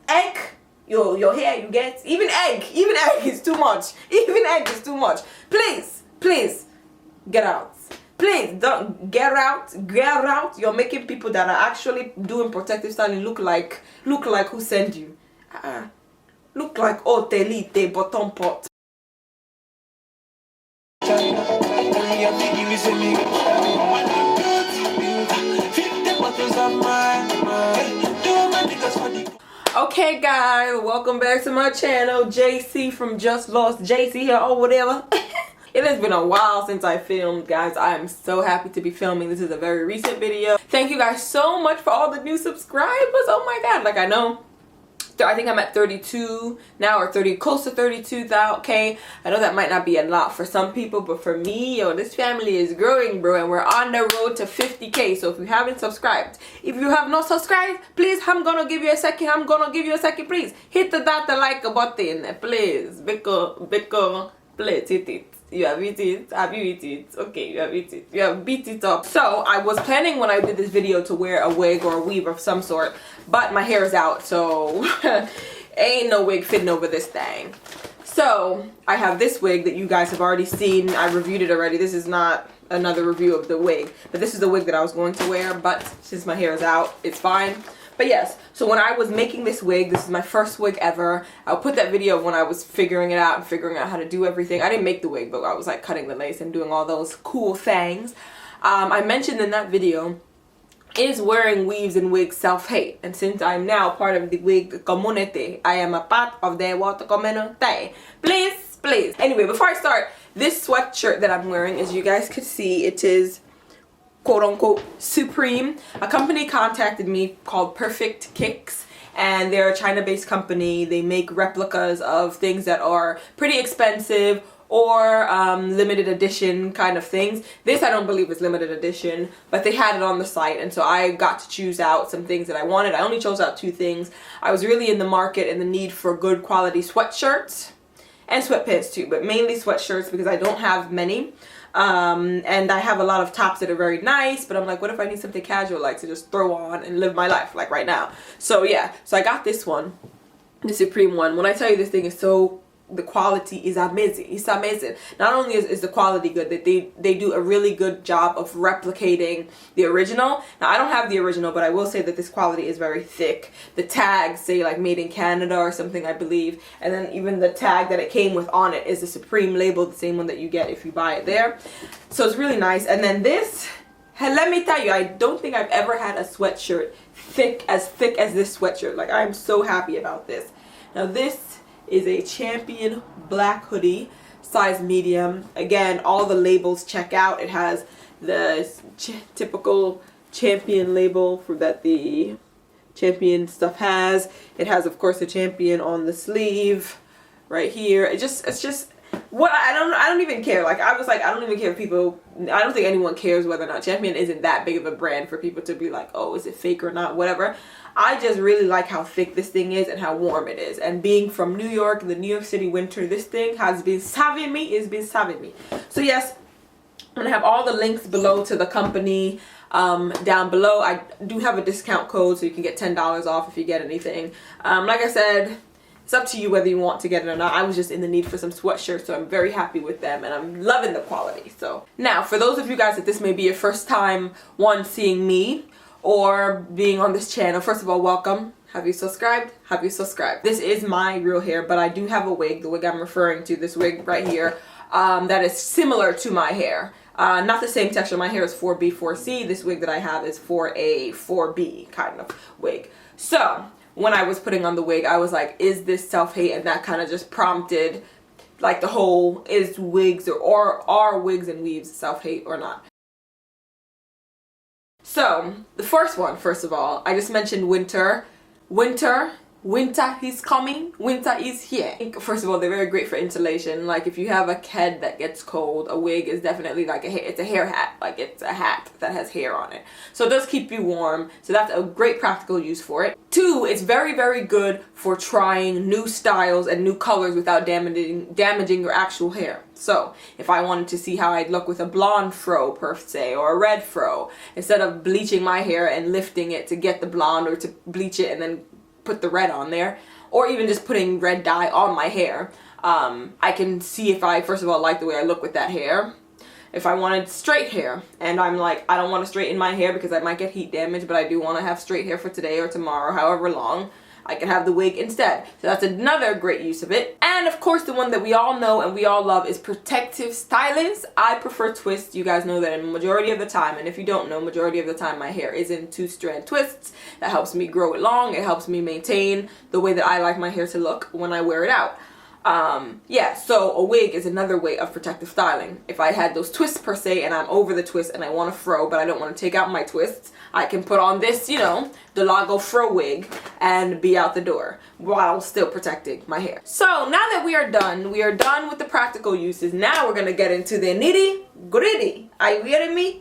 egg, your hair you get, even egg is too much. Even egg is too much. Please get out. Please don't get out. You're making people that are actually doing protective styling look like who sent you. Look like Otelite bottom pot. Okay guys, welcome back to my channel. JC from Just Lost JC here or whatever. It has been a while since I filmed, guys. I am so happy to be filming. This is a very recent video. Thank you guys so much for all the new subscribers. Oh my god, like I think I'm at 32 now, or 30, close to 32,000. I know that might not be a lot for some people, but for me, yo, this family is growing, bro, and we're on the road to 50K. So if you haven't subscribed, if you have not subscribed, please, I'm gonna give you a second. Please hit that like button, please, because please hit it. You have hit it. Have you hit it? Okay, you have hit it. You have beat it up. So I was planning when I did this video to wear a wig or a weave of some sort, but my hair is out, so ain't no wig fitting over this thing. So I have this wig that you guys have already seen. I reviewed it already. This is not another review of the wig, but this is the wig that I was going to wear, but since my hair is out, it's fine. But yes, so when I was making this wig, this is my first wig ever. I'll put that video of when I was figuring it out and figuring out how to do everything. I didn't make the wig, but I was like cutting the lace and doing all those cool things. I mentioned in that video, is wearing weaves and wigs self-hate? And since I'm now part of the wig community, I am a part of the water community. Please. Anyway, before I start, this sweatshirt that I'm wearing, as you guys could see, it is quote-unquote Supreme. A company contacted me called Perfect Kicks, and they're a China-based company. They make replicas of things that are pretty expensive or limited edition kind of things. This I don't believe is limited edition, but they had it on the site, and so I got to choose out some things that I wanted. I only chose out 2 things. I was really in the market and the need for good quality sweatshirts and sweatpants too, but mainly sweatshirts because I don't have many. And I have a lot of tops that are very nice, but I'm like, what if I need something casual, like to just throw on and live my life like right now? So yeah, so I got this one, the Supreme one. When I tell you this thing is so, the quality is amazing. It's amazing. Not only is the quality good, that they do a really good job of replicating the original. Now I don't have the original, but I will say that this quality is very thick. The tags say like made in Canada or something, I believe, and then even the tag that it came with on it is the Supreme label, the same one that you get if you buy it there. So it's really nice. And then this, let me tell you, I don't think I've ever had a sweatshirt thick as this sweatshirt. Like, I'm so happy about this. Now this is a Champion black hoodie, size medium. Again, all the labels check out. It has the typical Champion label that the Champion stuff has. It has, of course, the Champion on the sleeve right here. It's just what I don't even care. Like, I was like, I don't even care if people, I don't think anyone cares whether or not Champion isn't that big of a brand for people to be like, oh, is it fake or not, whatever. I just really like how thick this thing is and how warm it is. And being from New York, the New York City winter, this thing has been saving me. It's been saving me. So yes, I'm going to have all the links below to the company down below. I do have a discount code, so you can get $10 off if you get anything. Like I said, it's up to you whether you want to get it or not. I was just in the need for some sweatshirts, so I'm very happy with them, and I'm loving the quality. So now, for those of you guys that this may be your first time, seeing me or being on this channel, first of all, welcome. Have you subscribed? Have you subscribed? This is my real hair, but I do have a wig, the wig I'm referring to, this wig right here, that is similar to my hair. Not the same texture. My hair is 4B, 4C. This wig that I have is 4A, 4B kind of wig. So when I was putting on the wig, I was like, is this self-hate? And that kind of just prompted like the whole, is wigs or are wigs and weaves self-hate or not? So the first one, first of all, I just mentioned winter is coming, winter is here. First of all, they're very great for insulation. Like if you have a head that gets cold, a wig is definitely like it's a hair hat. Like it's a hat that has hair on it. So it does keep you warm. So that's a great practical use for it. 2, it's very, very good for trying new styles and new colors without damaging your actual hair. So if I wanted to see how I'd look with a blonde fro per se, or a red fro, instead of bleaching my hair and lifting it to get the blonde, or to bleach it and then put the red on there, or even just putting red dye on my hair. I can see if I, first of all, like the way I look with that hair. If I wanted straight hair, and I'm like, I don't want to straighten my hair because I might get heat damage, but I do want to have straight hair for today or tomorrow, however long, I can have the wig instead. So that's another great use of it. And of course, the one that we all know and we all love is protective stylings. I prefer twists. You guys know that in majority of the time, and if you don't know, majority of the time my hair is in 2-strand twists. That helps me grow it long. It helps me maintain the way that I like my hair to look when I wear it out. Yeah, so a wig is another way of protective styling. If I had those twists per se and I'm over the twist and I want to fro but I don't want to take out my twists, I can put on this, you know, Delago fro wig and be out the door while still protecting my hair. So now that we are done with the practical uses. Now we're going to get into the nitty gritty. Are you getting me?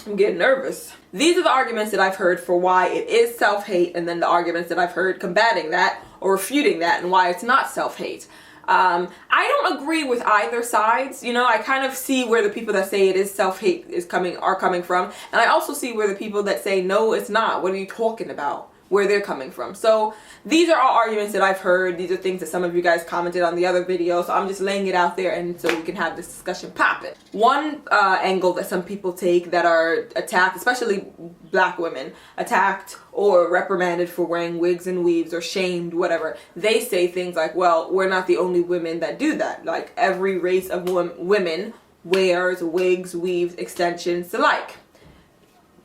I'm getting nervous. These are the arguments that I've heard for why it is self-hate, and then the arguments that I've heard combating that or refuting that and why it's not self-hate. I don't agree with either sides. You know, I kind of see where the people that say it is self-hate are coming from, and I also see where the people that say no, it's not. What are you talking about? Where they're coming from. So these are all arguments that I've heard. These are things that some of you guys commented on the other video. So I'm just laying it out there and so we can have this discussion popping. One angle that some people take that are attacked, especially black women, attacked or reprimanded for wearing wigs and weaves or shamed, whatever. They say things like, well, we're not the only women that do that. Like every race of women wears wigs, weaves, extensions alike.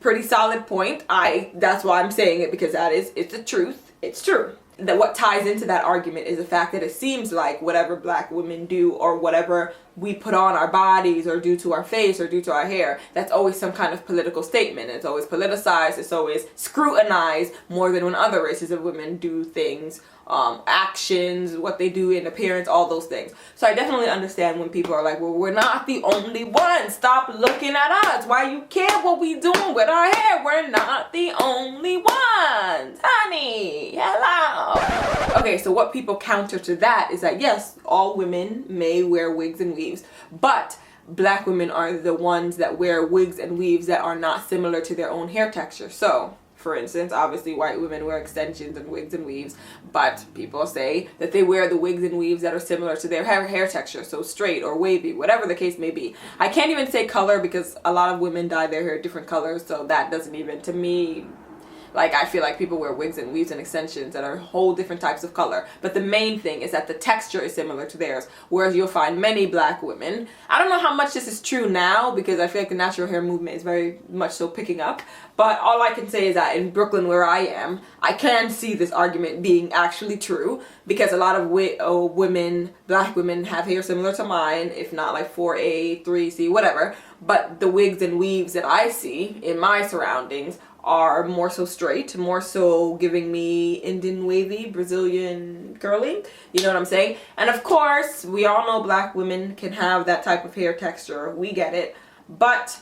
Pretty solid point. That's why I'm saying it, because it's the truth. It's true. That what ties into that argument is the fact that it seems like whatever black women do or whatever we put on our bodies or do to our face or do to our hair, that's always some kind of political statement. It's always politicized. It's always scrutinized more than when other races of women do things, actions, what they do in appearance, all those things. So I definitely understand when people are like, well, we're not the only ones. Stop looking at us. Why you care what we doing with our hair? We're not the only ones. Honey, hello. Okay, so what people counter to that is that yes, all women may wear wigs and weaves, but black women are the ones that wear wigs and weaves that are not similar to their own hair texture. So for instance, obviously white women wear extensions and wigs and weaves, but people say that they wear the wigs and weaves that are similar to their hair texture, so straight or wavy, whatever the case may be. I can't even say color because a lot of women dye their hair different colors, so that doesn't even, to me, like, I feel like people wear wigs and weaves and extensions that are whole different types of color. But the main thing is that the texture is similar to theirs. Whereas you'll find many black women, I don't know how much this is true now because I feel like the natural hair movement is very much so picking up. But all I can say is that in Brooklyn, where I am, I can see this argument being actually true because a lot of women, black women, have hair similar to mine, if not like 4A, 3C, whatever. But the wigs and weaves that I see in my surroundings are more so straight, more so giving me Indian wavy, Brazilian curly, you know what I'm saying? And of course, we all know black women can have that type of hair texture, we get it, but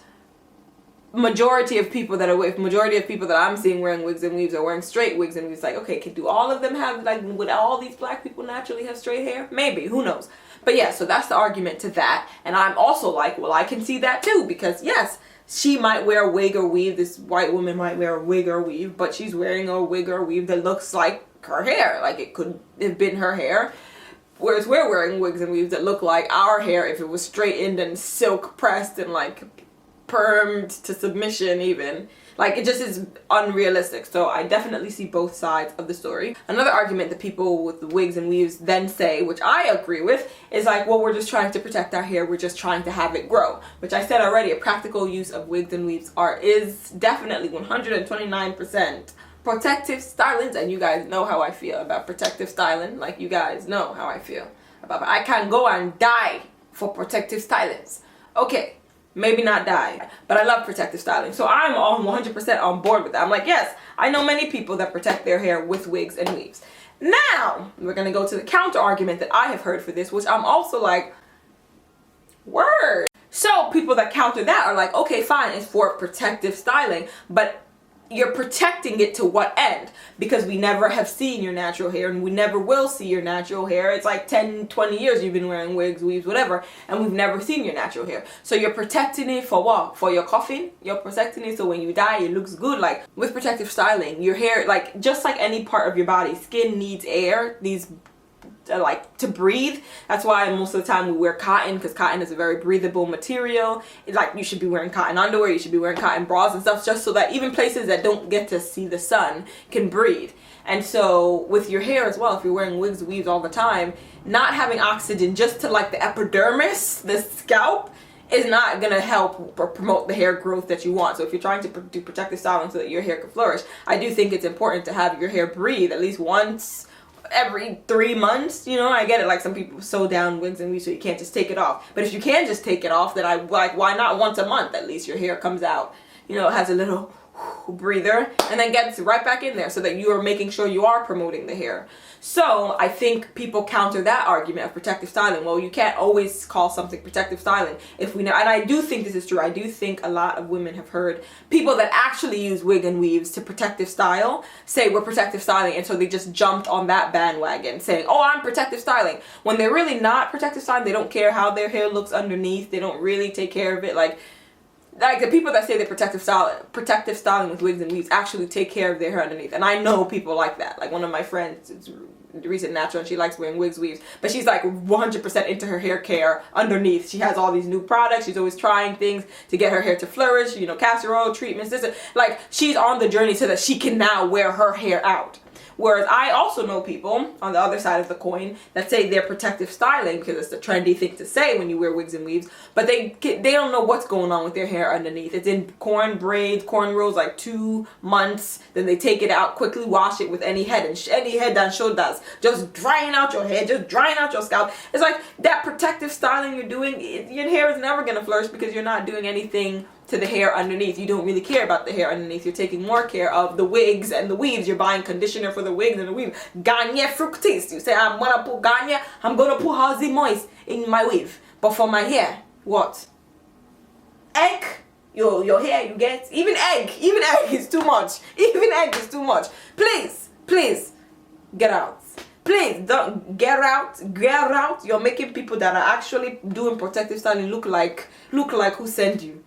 majority of people that I'm seeing wearing wigs and weaves are wearing straight wigs and weaves. Like, okay, do all of them have, like, would all these black people naturally have straight hair? Maybe, who knows? But yeah, so that's the argument to that, and I'm also like, well, I can see that too, because yes, she might wear a wig or weave, this white woman might wear a wig or weave, but she's wearing a wig or weave that looks like her hair, like it could have been her hair. Whereas we're wearing wigs and weaves that look like our hair if it was straightened and silk pressed and like permed to submission even. Like, it just is unrealistic. So I definitely see both sides of the story. Another argument that people with the wigs and weaves then say, which I agree with, is like, well, we're just trying to protect our hair. We're just trying to have it grow. Which I said already, a practical use of wigs and weaves is definitely 129% protective stylings. And you guys know how I feel about protective styling. Like, you guys know how I feel about it. I can go and die for protective stylings. Okay. Maybe not die, but I love protective styling. So I'm all 100% on board with that. I'm like, yes, I know many people that protect their hair with wigs and weaves. Now, we're going to go to the counter argument that I have heard for this, which I'm also like, word. So people that counter that are like, okay, fine, it's for protective styling, but you're protecting it to what end? Because we never have seen your natural hair, and we never will see your natural hair. It's like 10, 20 years you've been wearing wigs, weaves, whatever, and we've never seen your natural hair. So you're protecting it for what? For your coffin? You're protecting it so when you die, it looks good. Like, with protective styling, your hair, like, just like any part of your body, skin needs air, needs like to breathe. That's why most of the time we wear cotton, because cotton is a very breathable material. It's like, you should be wearing cotton underwear, you should be wearing cotton bras and stuff, just so that even places that don't get to see the sun can breathe. And so with your hair as well, if you're wearing wigs, weaves all the time, not having oxygen just to like the epidermis, the scalp, is not gonna help or promote the hair growth that you want. So if you're trying to do protective styling so that your hair can flourish, I do think it's important to have your hair breathe at least once every 3 months. You know, I get it, like some people sew down wigs and weaves so you can't just take it off, but if you can just take it off, then I like, why not once a month at least your hair comes out, you know, it has a little breather and then gets right back in there, so that you are making sure you are promoting the hair. So I think people counter that argument of protective styling. Well, you can't always call something protective styling if we know, and I do think this is true. I do think a lot of women have heard people that actually use wig and weaves to protective style say we're protective styling, and so they just jumped on that bandwagon saying, oh, I'm protective styling, when they're really not protective styling. They don't care how their hair looks underneath. They don't really take care of it. Like the people that say they're protective styling with wigs and weaves actually take care of their hair underneath. And I know people like that. Like one of my friends is recent natural, and she likes wearing wigs, weaves, but she's like 100% into her hair care underneath. She has all these new products. She's always trying things to get her hair to flourish, you know, castor oil treatments, like she's on the journey so that she can now wear her hair out. Whereas I also know people on the other side of the coin that say they're protective styling because it's the trendy thing to say when you wear wigs and weaves, but they don't know what's going on with their hair underneath. It's in corn braids, cornrows, like 2 months. Then they take it out, quickly wash it with any head and shoulders, just drying out your hair, just drying out your scalp. It's like that protective styling you're doing, your hair is never gonna flourish because you're not doing anything to the hair underneath. You don't really care about the hair underneath. You're taking more care of the wigs and the weaves. You're buying conditioner for the wigs and the weave. Gagne fructis. You say, I'm gonna put Gagne, I'm gonna put Hazy Moist in my weave. But for my hair, what? Egg? Your hair, you get? Even egg is too much. Even egg is too much. Please, get out. Please don't get out. You're making people that are actually doing protective styling look like who sent you.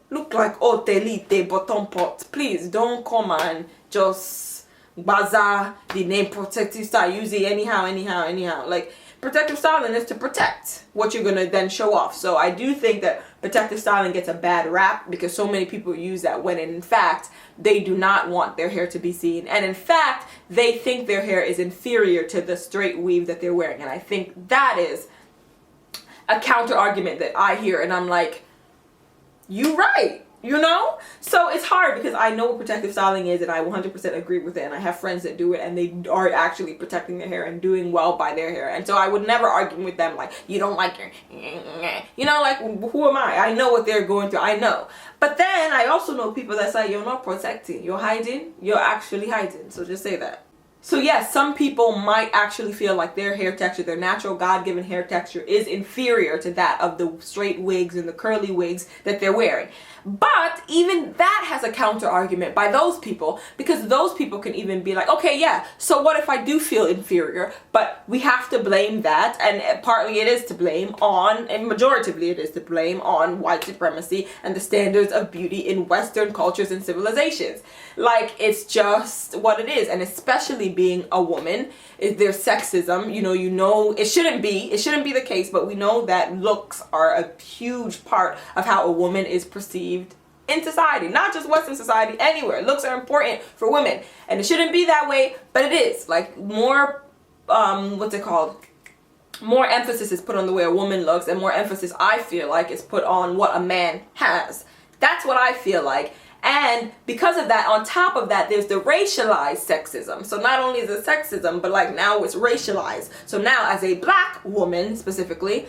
Look like Otelite bottom pot. Please don't come and just bazaar the name protective style. Use it anyhow. Like, protective styling is to protect what you're gonna then show off. So I do think that protective styling gets a bad rap because so many people use that when in fact they do not want their hair to be seen, and in fact they think their hair is inferior to the straight weave that they're wearing. And I think that is a counter argument that I hear, and I'm like, you right, you know? So it's hard because I know what protective styling is and I 100% agree with it, and I have friends that do it and they are actually protecting their hair and doing well by their hair. And so I would never argue with them like, you don't like your, you know, like, who am I know what they're going through, I know. But then I also know people that say you're not protecting, you're hiding, you're actually hiding. So just say that. So yes, some people might actually feel like their hair texture, their natural God-given hair texture, is inferior to that of the straight wigs and the curly wigs that they're wearing. But even that has a counter argument by those people, because those people can even be like, okay, yeah, so what if I do feel inferior? But we have to blame that, and partly it is to blame on, and majoritively it is to blame on white supremacy and the standards of beauty in Western cultures and civilizations. Like, it's just what it is. And especially being a woman, there's sexism. You know, it shouldn't be the case, but we know that looks are a huge part of how a woman is perceived in society, not just Western society, anywhere. Looks are important for women, and it shouldn't be that way, but it is. Like, more more emphasis is put on the way a woman looks, and more emphasis, I feel like, is put on what a man has. That's what I feel like. And because of that, on top of that, there's the racialized sexism. So not only is it sexism, but like now it's racialized. So now as a black woman specifically,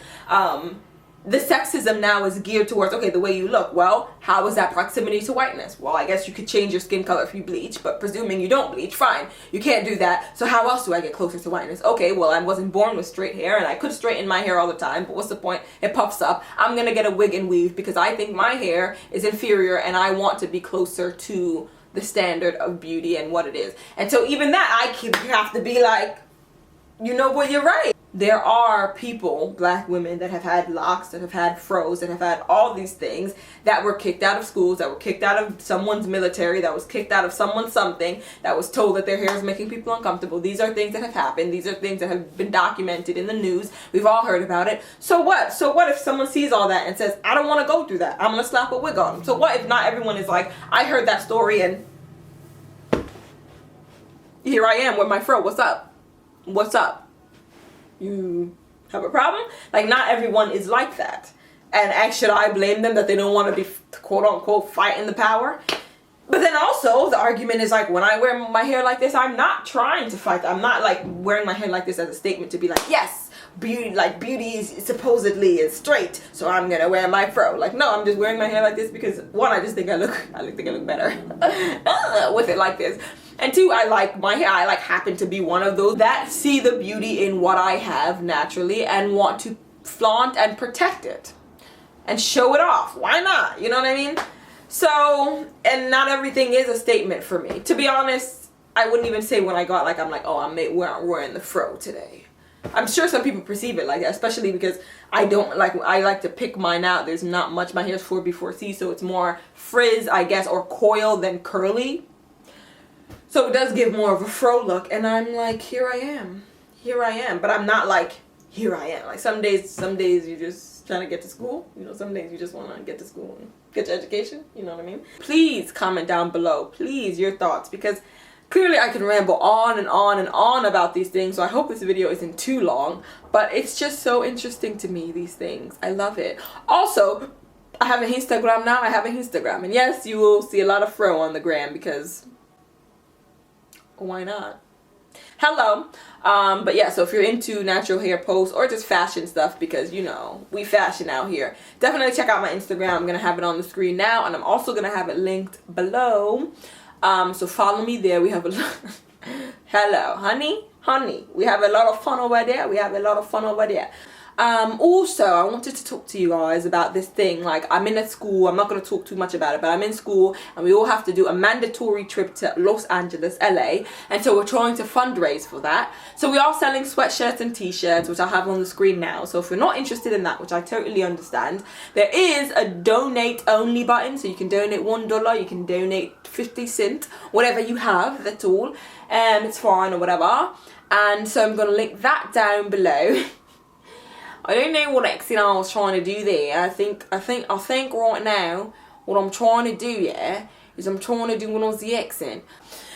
the sexism now is geared towards, okay, the way you look. Well, how is that proximity to whiteness? Well, I guess you could change your skin color if you bleach, but presuming you don't bleach, fine. You can't do that. So how else do I get closer to whiteness? Okay, well, I wasn't born with straight hair, and I could straighten my hair all the time, but what's the point? It puffs up. I'm gonna get a wig and weave because I think my hair is inferior and I want to be closer to the standard of beauty and what it is. And so even that, I have to be like, you know what, you're right. There are people, black women, that have had locks, that have had fros, that have had all these things, that were kicked out of schools, that were kicked out of someone's military, that was kicked out of someone's something, that was told that their hair is making people uncomfortable. These are things that have happened. These are things that have been documented in the news. We've all heard about it. So what? So what if someone sees all that and says, I don't want to go through that. I'm going to slap a wig on them. So what if not everyone is like, I heard that story and here I am with my fro. What's up? What's up? You have a problem? Like, not everyone is like that. And should I blame them that they don't want to be quote unquote fighting the power? But then also the argument is like, when I wear my hair like this, I'm not trying to fight. I'm not like wearing my hair like this as a statement to be like, yes, beauty is supposedly is straight, so I'm gonna wear my fro. Like, no, I'm just wearing my hair like this because one, I just think I look better with it like this. And two, I like my hair. I happen to be one of those that see the beauty in what I have naturally and want to flaunt and protect it and show it off. Why not? You know what I mean? So, and not everything is a statement for me. To be honest, I wouldn't even say when I got I'm like, oh, I'm wearing the fro today. I'm sure some people perceive it like that, especially because I like to pick mine out. There's not much. My hair's 4B4C, so it's more frizz, I guess, or coil than curly. So it does give more of a fro look, and I'm like, here I am. But I'm not like, here I am. Like, some days you're just trying to get to school. You know, some days you just want to get to school and get your education. You know what I mean? Please comment down below, please, your thoughts, because clearly I can ramble on and on and on about these things, so I hope this video isn't too long, but it's just so interesting to me, these things. I love it. Also, I have an Instagram now. And yes, you will see a lot of fro on the gram because why not? Hello. But yeah, so if you're into natural hair posts or just fashion stuff, because you know we fashion out here, definitely check out my Instagram. I'm gonna have it on the screen now, and I'm also gonna have it linked below. So follow me there. We have a lot. Hello, honey. We have a lot of fun over there. Also, I wanted to talk to you guys about this thing. Like, I'm in a school. I'm not going to talk too much about it, but I'm in school and we all have to do a mandatory trip to Los Angeles, LA. And so we're trying to fundraise for that. So we are selling sweatshirts and t-shirts, which I have on the screen now. So if you're not interested in that, which I totally understand, there is a donate only button. So you can donate $1, you can donate 50 cents, whatever you have, that's all. It's fine or whatever. And so I'm going to link that down below. I don't know what accent I was trying to do there. I think right now what I'm trying to do, yeah, is I'm trying to do one of the accent.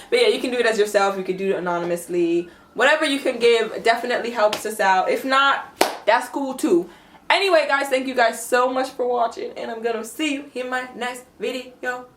But yeah, you can do it as yourself. You can do it anonymously. Whatever you can give definitely helps us out. If not, that's cool too. Anyway, guys, thank you guys so much for watching, and I'm gonna see you in my next video.